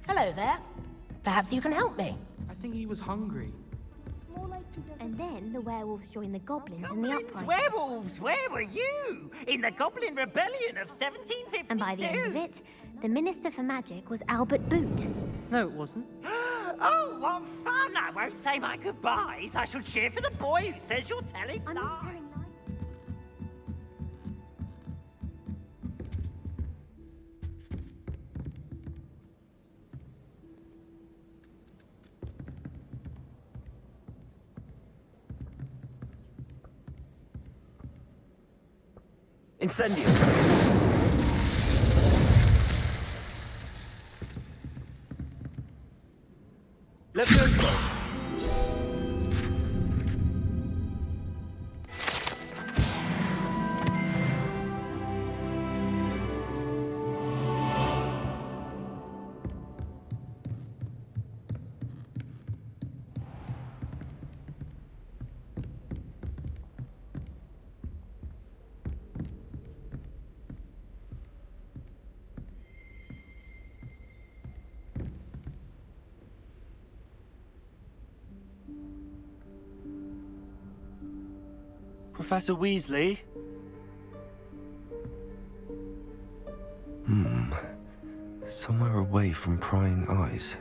Hello there. Perhaps you can help me. I think he was hungry. And then the werewolves joined the goblins in the Goblins, uprising. werewolves, where were you? In the Goblin Rebellion of 1752. And by the end of it, the Minister for Magic was Albert Boot. No, it wasn't. Oh, what fun! I won't say my goodbyes. I shall cheer for the boy who says you're telling I'm lies. not telling lies. Incendio! Levioso! Professor Weasley? Somewhere away from prying eyes.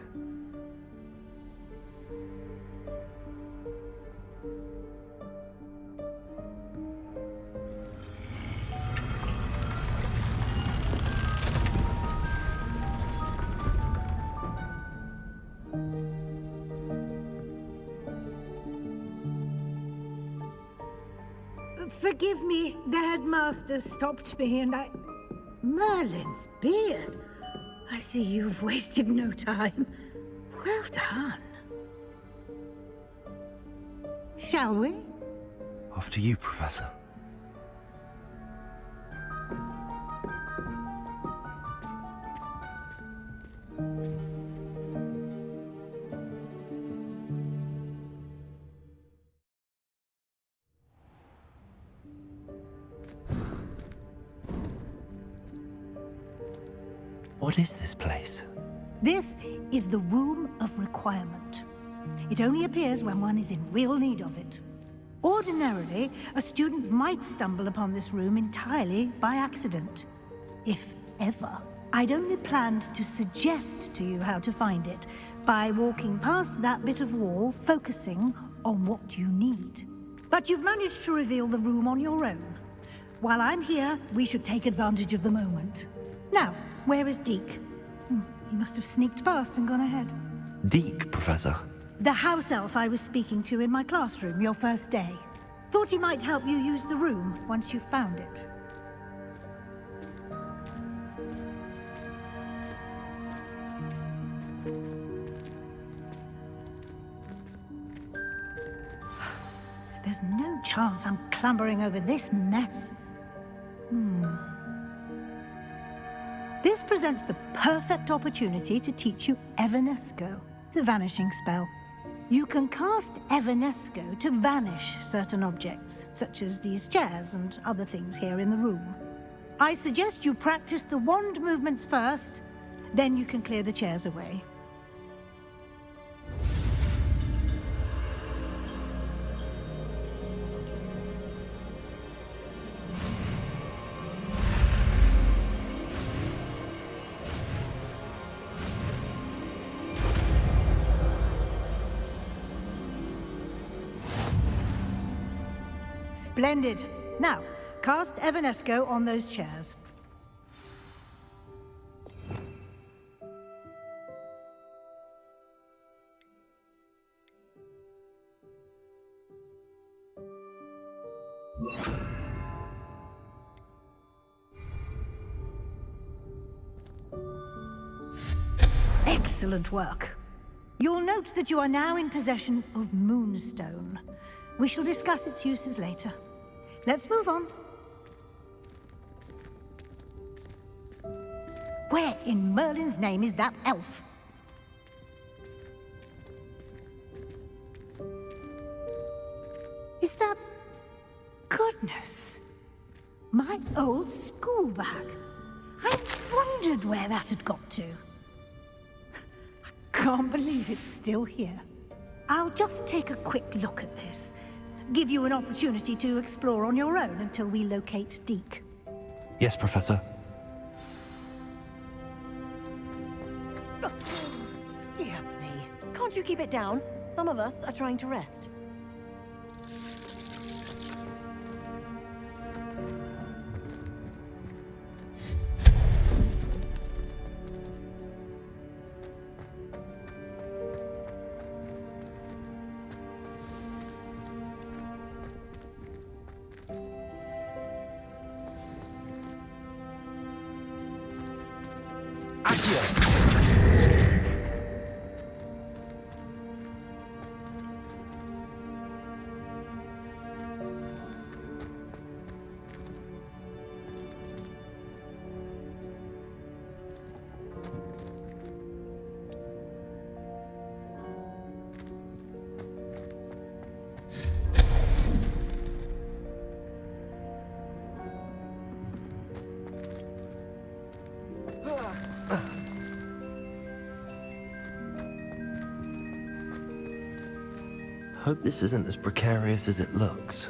Forgive me, the headmaster stopped me and I... Merlin's beard. I see you've wasted no time. Well done. Shall we? After you, Professor. What is this place? This is the Room of Requirement. It only appears when one is in real need of it. Ordinarily, a student might stumble upon this room entirely by accident. If ever. I'd only planned to suggest to you how to find it by walking past that bit of wall, focusing on what you need. But you've managed to reveal the room on your own. While I'm here, we should take advantage of the moment. Now, where is Deke? He must have sneaked past and gone ahead. Deke, Professor. The house elf I was speaking to in my classroom your first day. Thought he might help you use the room once you found it. There's no chance I'm clambering over this mess. This presents the perfect opportunity to teach you Evanesco, the vanishing spell. You can cast Evanesco to vanish certain objects, such as these chairs and other things here in the room. I suggest you practice the wand movements first, then you can clear the chairs away. Splendid. Now, cast Evanesco on those chairs. Excellent work. You'll note that you are now in possession of Moonstone. We shall discuss its uses later. Let's move on. Where in Merlin's name is that elf? Is that... Goodness! My old school bag. I wondered where that had got to. can't believe it's still here. I'll just take a quick look at this. Give you an opportunity to explore on your own until we locate Deke. Yes, Professor. Dear me. Can't you keep it down? Some of us are trying to rest. Hope this isn't as precarious as it looks.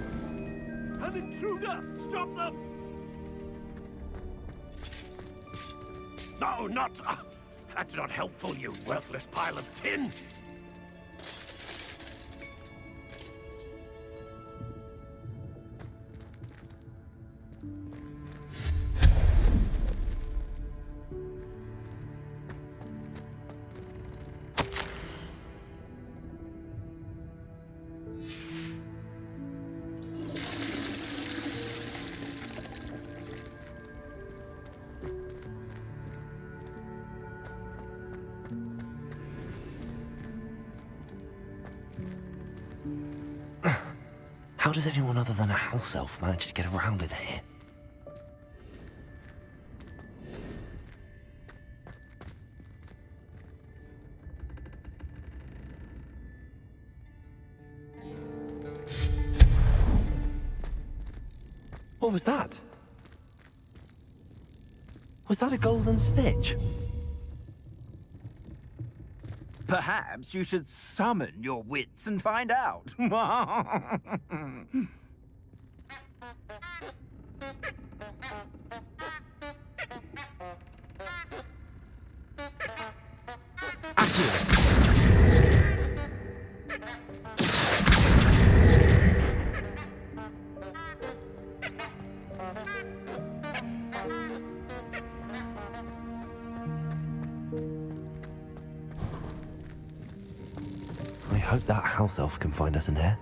An intruder! Stop them! No, not... that's not helpful, you worthless pile of tin! How does anyone other than a house elf manage to get around in here? What was that? Was that a golden stitch? Perhaps you should summon your wits and find out. I hope that house elf can find us in here.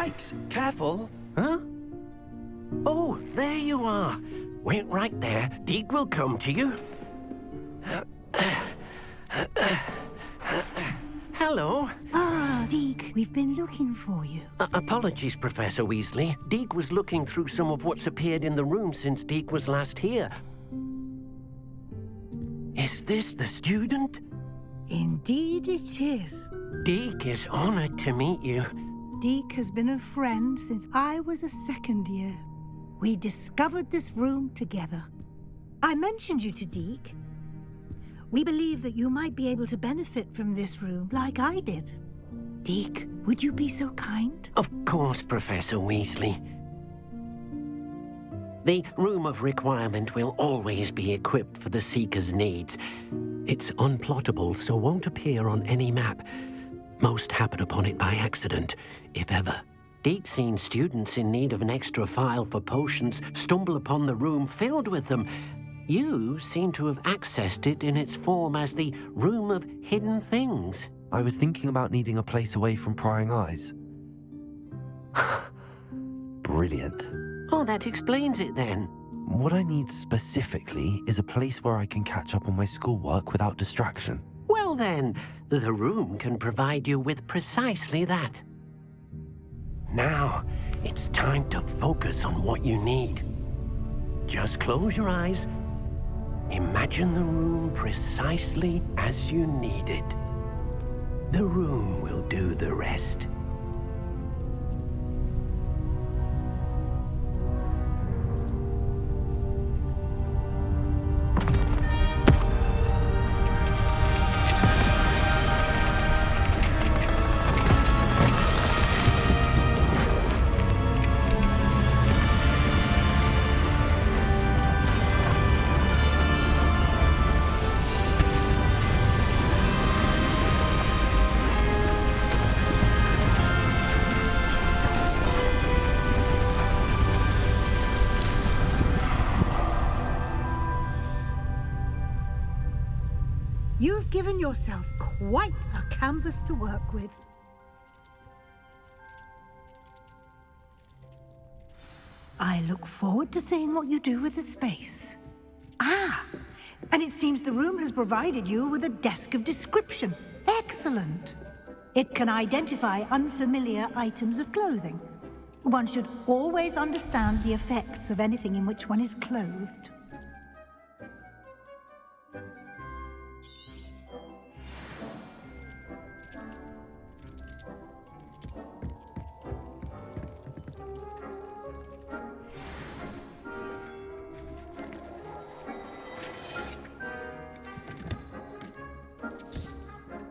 Spikes! Careful! Huh? Oh, there you are. Wait right there. Deke will come to you. Hello. Ah, Deke, we've been looking for you. Apologies, Professor Weasley. Deke was looking through some of what's appeared in the room since Deke was last here. Is this the student? Indeed it is. Deke is honored to meet you. Deke has been a friend since I was a second year. We discovered this room together. I mentioned you to Deke. We believe that you might be able to benefit from this room like I did. Deke, would you be so kind? Of course, Professor Weasley. The Room of Requirement will always be equipped for the Seeker's needs. It's unplottable, so won't appear on any map. Most happen upon it by accident, if ever. Deke's seen students in need of an extra file for potions stumble upon the room filled with them. You seem to have accessed it in its form as the Room of Hidden Things. I was thinking about needing a place away from prying eyes. Brilliant. Oh, that explains it then. What I need specifically is a place where I can catch up on my schoolwork without distraction. Well then, the room can provide you with precisely that. Now, it's time to focus on what you need. Just close your eyes. Imagine the room precisely as you need it. The room will do the rest. You've given yourself quite a canvas to work with. I look forward to seeing what you do with the space. Ah, and it seems the room has provided you with a desk of description. Excellent. It can identify unfamiliar items of clothing. One should always understand the effects of anything in which one is clothed.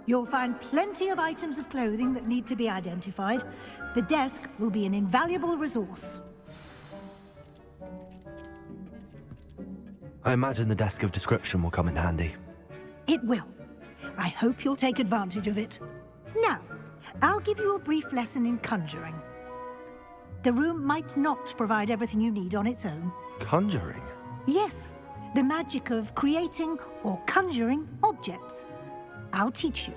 You'll find plenty of items of clothing that need to be identified. The desk will be an invaluable resource. I imagine the desk of description will come in handy. It will. I hope you'll take advantage of it. Now, I'll give you a brief lesson in conjuring. The room might not provide everything you need on its own. Conjuring? Yes, the magic of creating or conjuring objects. I'll teach you.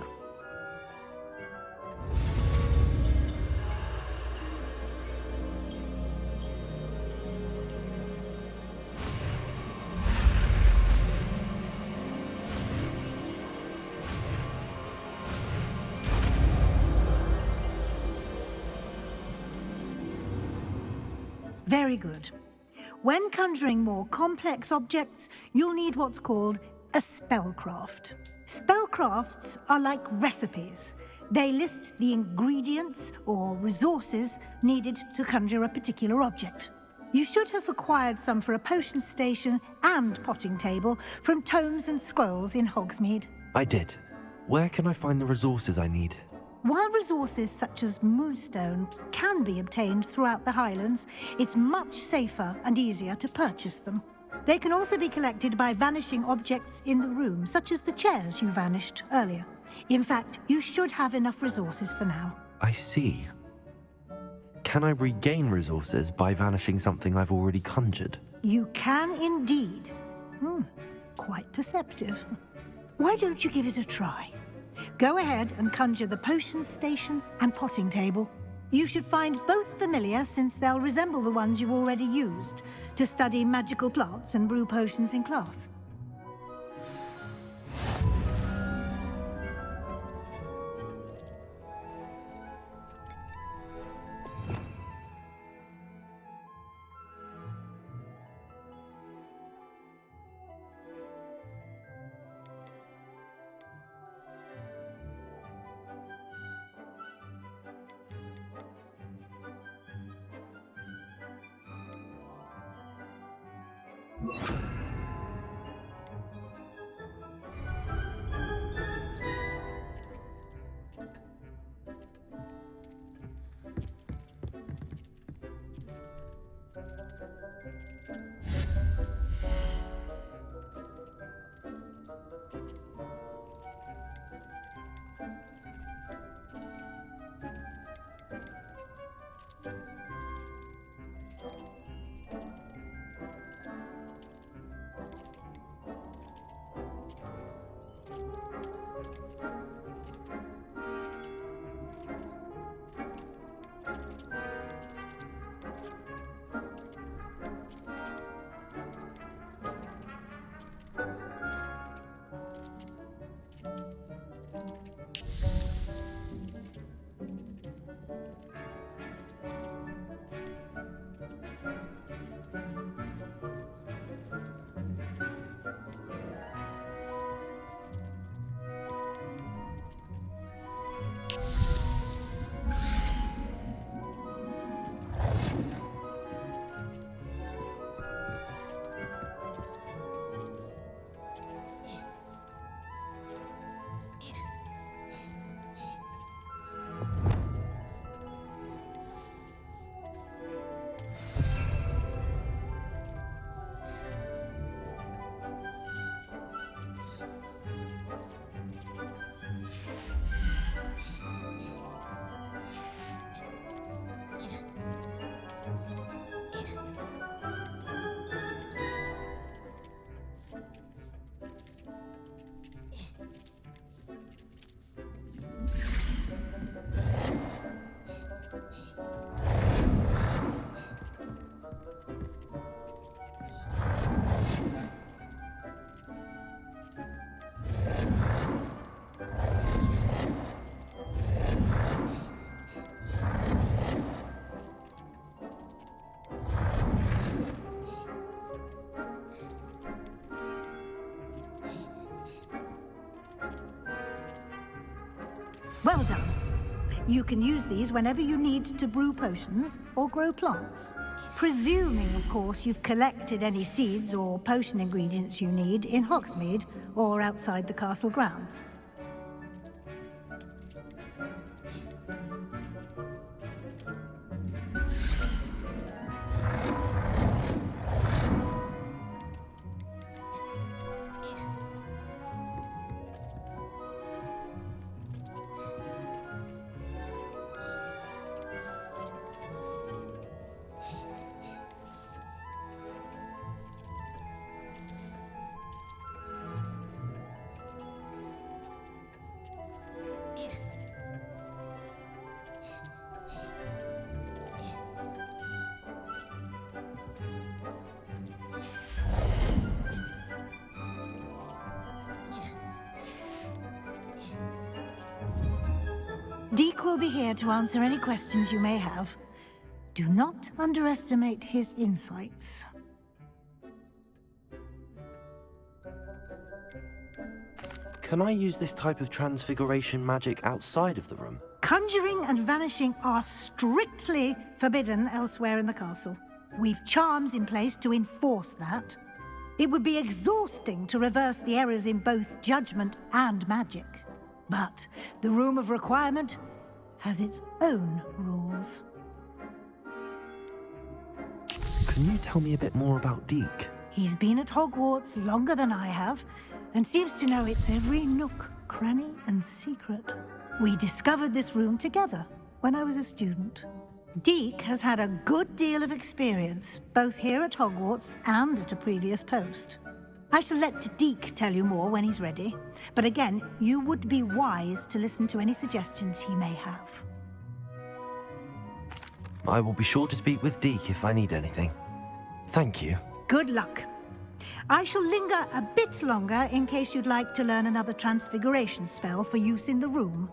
Very good. When conjuring more complex objects, you'll need what's called a spellcraft. Spellcrafts are like recipes. They list the ingredients or resources needed to conjure a particular object. You should have acquired some for a potion station and potting table from tomes and scrolls in Hogsmeade. I did. Where can I find the resources I need? While resources such as moonstone can be obtained throughout the Highlands, it's much safer and easier to purchase them. They can also be collected by vanishing objects in the room, such as the chairs you vanished earlier. In fact, you should have enough resources for now. I see. Can I regain resources by vanishing something I've already conjured? You can indeed. Quite perceptive. Why don't you give it a try? Go ahead and conjure the potion station and potting table. You should find both familiar, since they'll resemble the ones you've already used to study magical plants and brew potions in class. Well done. You can use these whenever you need to brew potions or grow plants. Presuming, of course, you've collected any seeds or potion ingredients you need in Hogsmeade or outside the castle grounds. Deke will be here to answer any questions you may have. Do not underestimate his insights. Can I use this type of transfiguration magic outside of the room? Conjuring and vanishing are strictly forbidden elsewhere in the castle. We've charms in place to enforce that. It would be exhausting to reverse the errors in both judgment and magic. But the Room of Requirement has its own rules. Can you tell me a bit more about Deke? He's been at Hogwarts longer than I have, and seems to know its every nook, cranny, and secret. We discovered this room together when I was a student. Deke has had a good deal of experience, both here at Hogwarts and at a previous post. I shall let Deke tell you more when he's ready, but again, you would be wise to listen to any suggestions he may have. I will be sure to speak with Deke if I need anything. Thank you. Good luck. I shall linger a bit longer in case you'd like to learn another transfiguration spell for use in the room.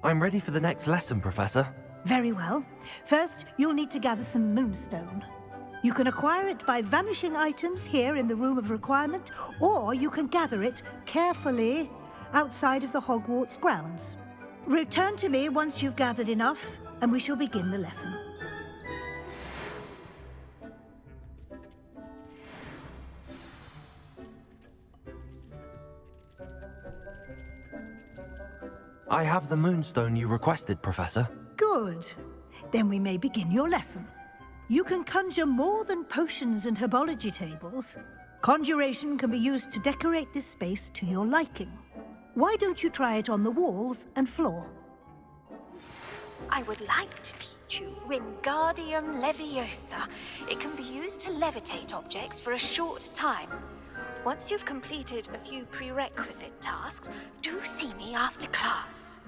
I'm ready for the next lesson, Professor. Very well. First, you'll need to gather some moonstone. You can acquire it by vanishing items here in the Room of Requirement, or you can gather it carefully outside of the Hogwarts grounds. Return to me once you've gathered enough, and we shall begin the lesson. I have the moonstone you requested, Professor. Good. Then we may begin your lesson. You can conjure more than potions and herbology tables. Conjuration can be used to decorate this space to your liking. Why don't you try it on the walls and floor? I would like to teach you Wingardium Leviosa. It can be used to levitate objects for a short time. Once you've completed a few prerequisite tasks, do see me after class.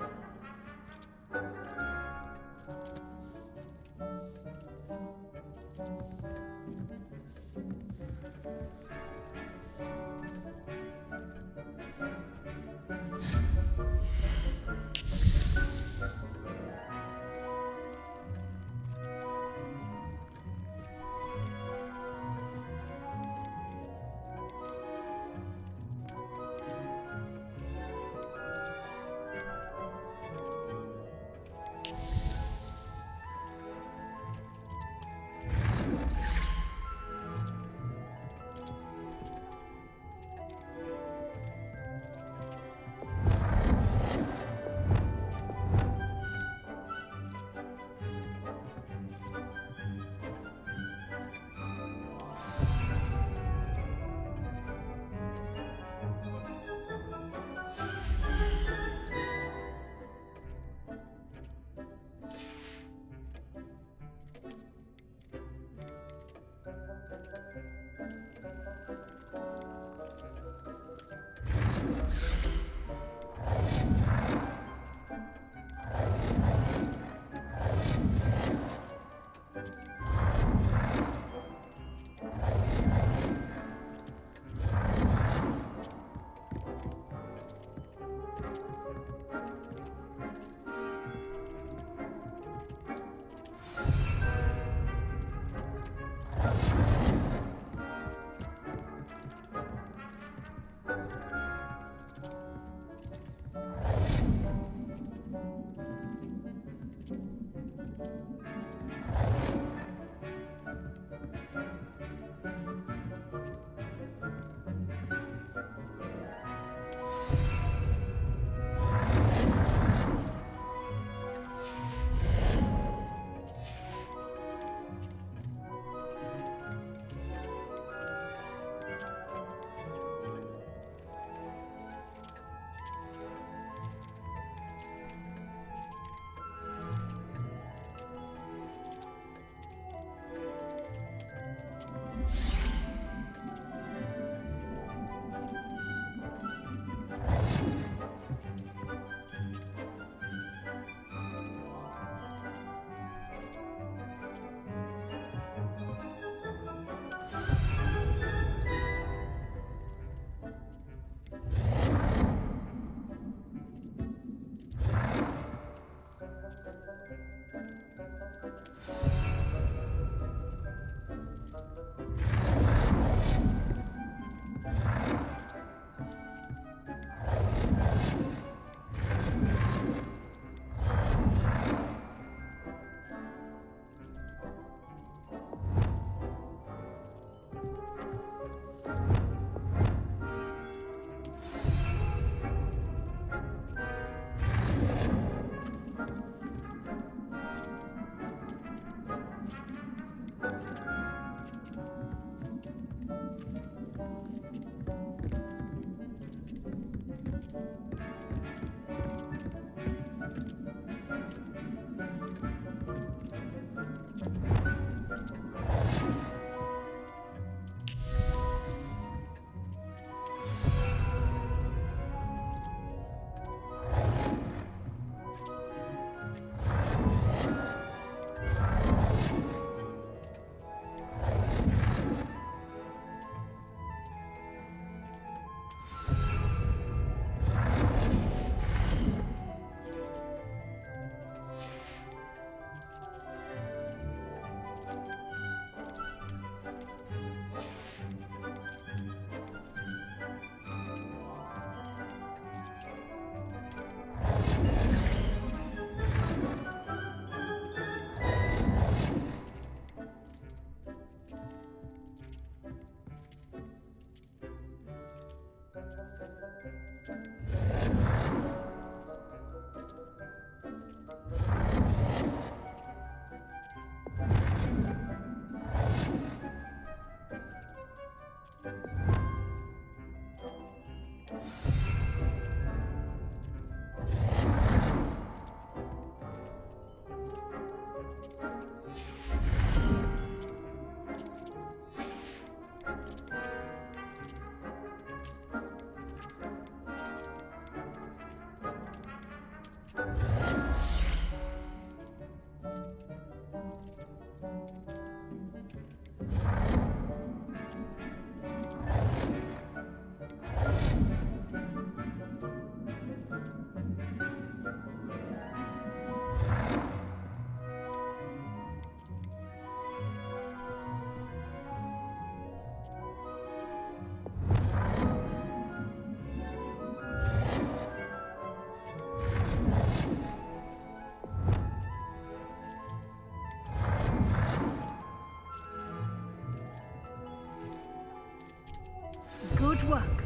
Good work.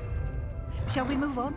Shall we move on?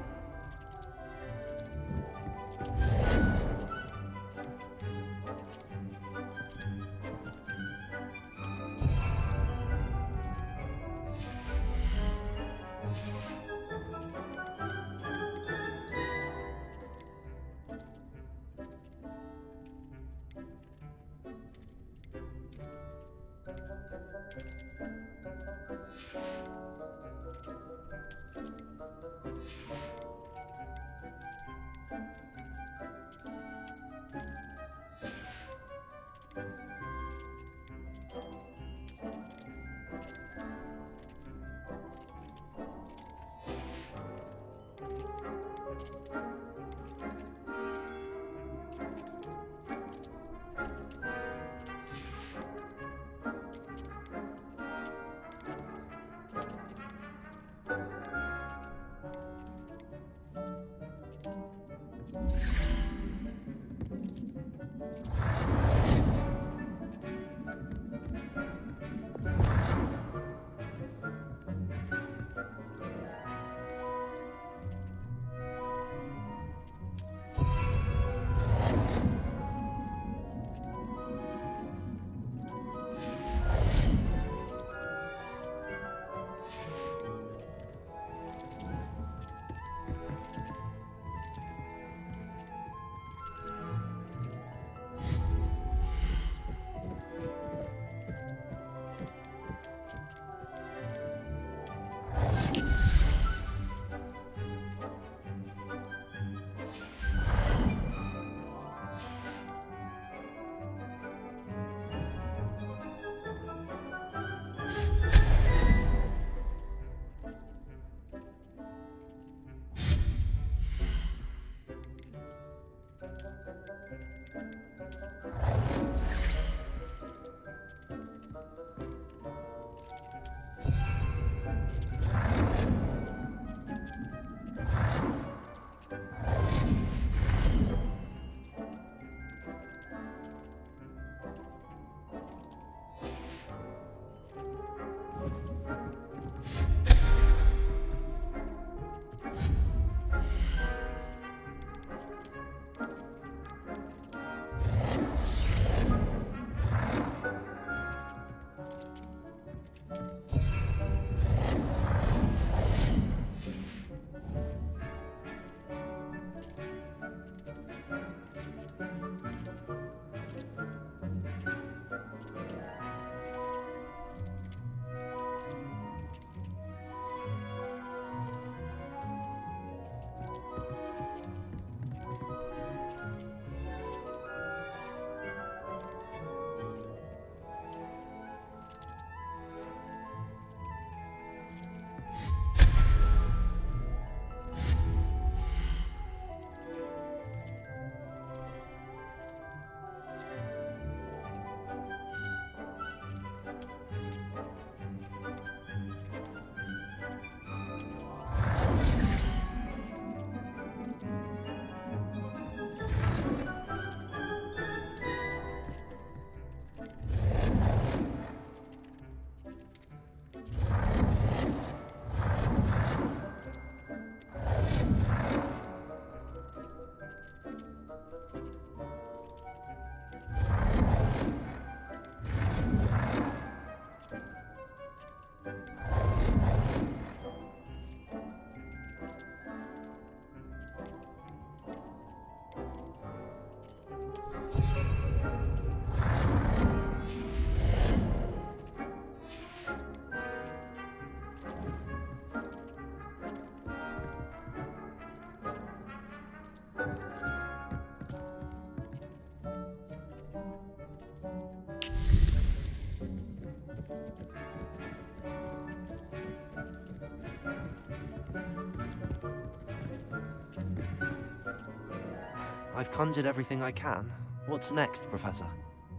I've conjured everything I can. What's next, Professor?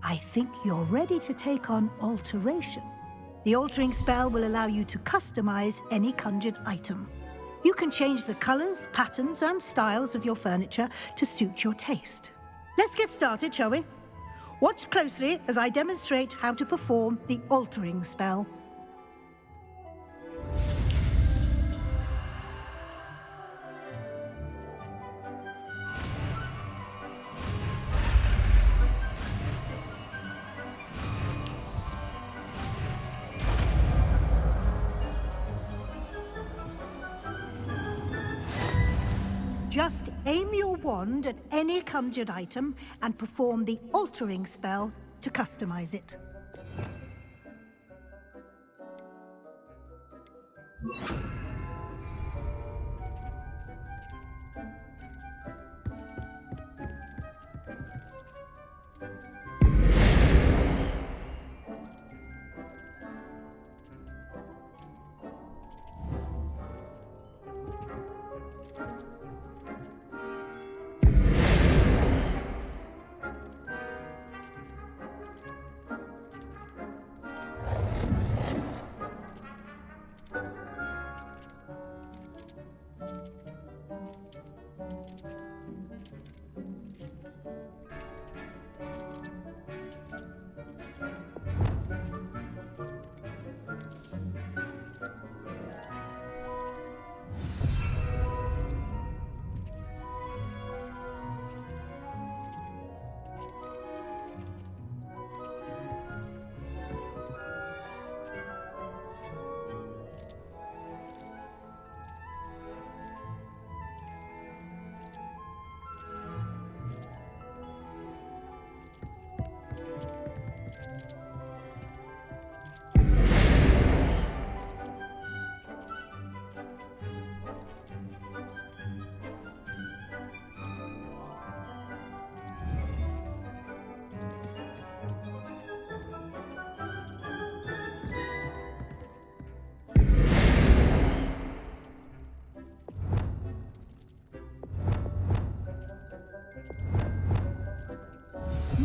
I think you're ready to take on alteration. The altering spell will allow you to customize any conjured item. You can change the colors, patterns, and styles of your furniture to suit your taste. Let's get started, shall we? Watch closely as I demonstrate how to perform the altering spell. Just aim your wand at any conjured item and perform the altering spell to customize it.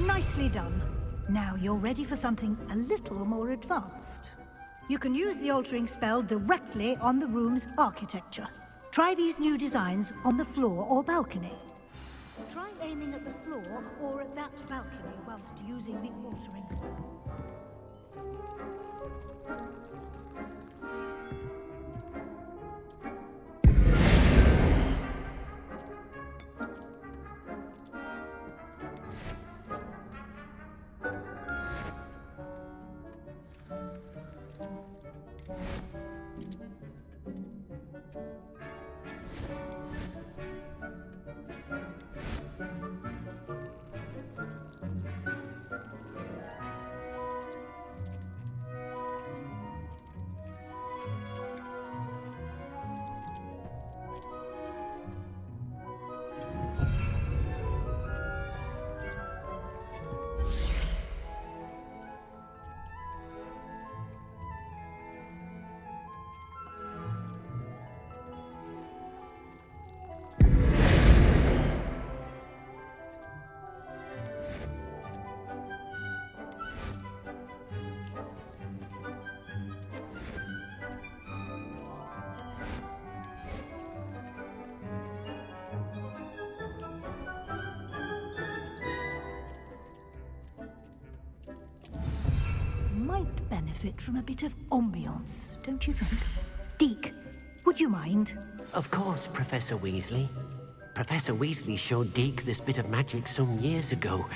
Nicely done. Now you're ready for something a little more advanced. You can use the altering spell directly on the room's architecture. Try these new designs on the floor or balcony. Try aiming at the floor or at that balcony whilst using the altering spell. Might benefit from a bit of ambiance, don't you think? Deke, would you mind? Of course, Professor Weasley. Professor Weasley showed Deke this bit of magic some years ago.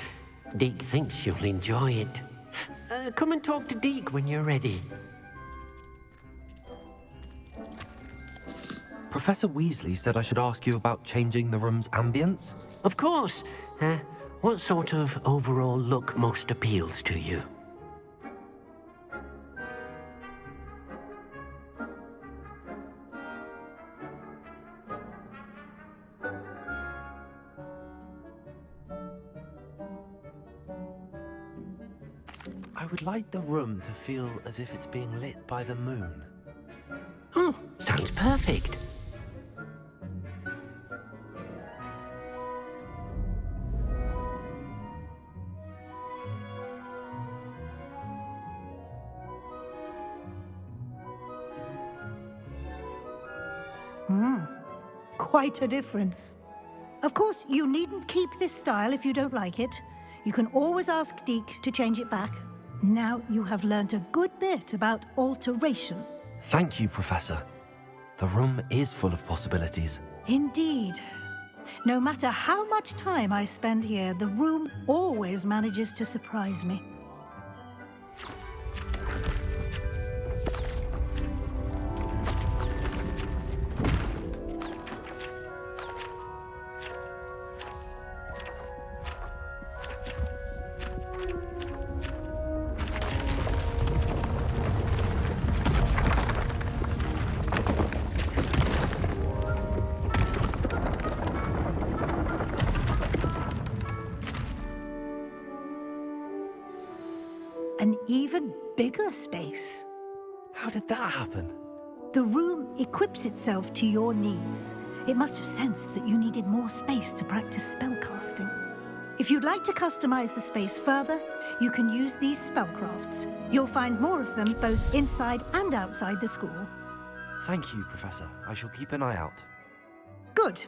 Deke thinks you'll enjoy it. Come and talk to Deke when you're ready. Professor Weasley said I should ask you about changing the room's ambience. Of course. What sort of overall look most appeals to you? I would like the room to feel as if it's being lit by the moon. Oh, sounds perfect. Quite a difference. Of course, you needn't keep this style if you don't like it. You can always ask Deke to change it back. Now you have learnt a good bit about alteration. Thank you, Professor. The room is full of possibilities. Indeed. No matter how much time I spend here, the room always manages to surprise me. An even bigger space. How did that happen? The room equips itself to your needs. It must have sensed that you needed more space to practice spellcasting. If you'd like to customize the space further, you can use these spellcrafts. You'll find more of them both inside and outside the school. Thank you, Professor. I shall keep an eye out. Good.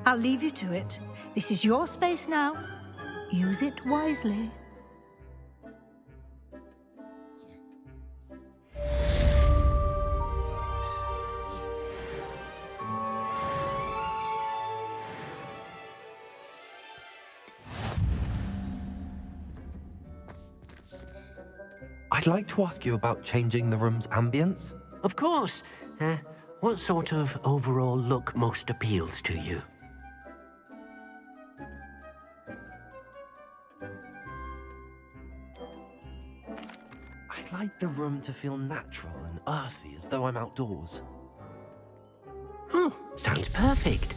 I'll leave you to it. This is your space now. Use it wisely. I'd like to ask you about changing the room's ambience. Of course. What sort of overall look most appeals to you? I'd like the room to feel natural and earthy, as though I'm outdoors. Oh, sounds perfect.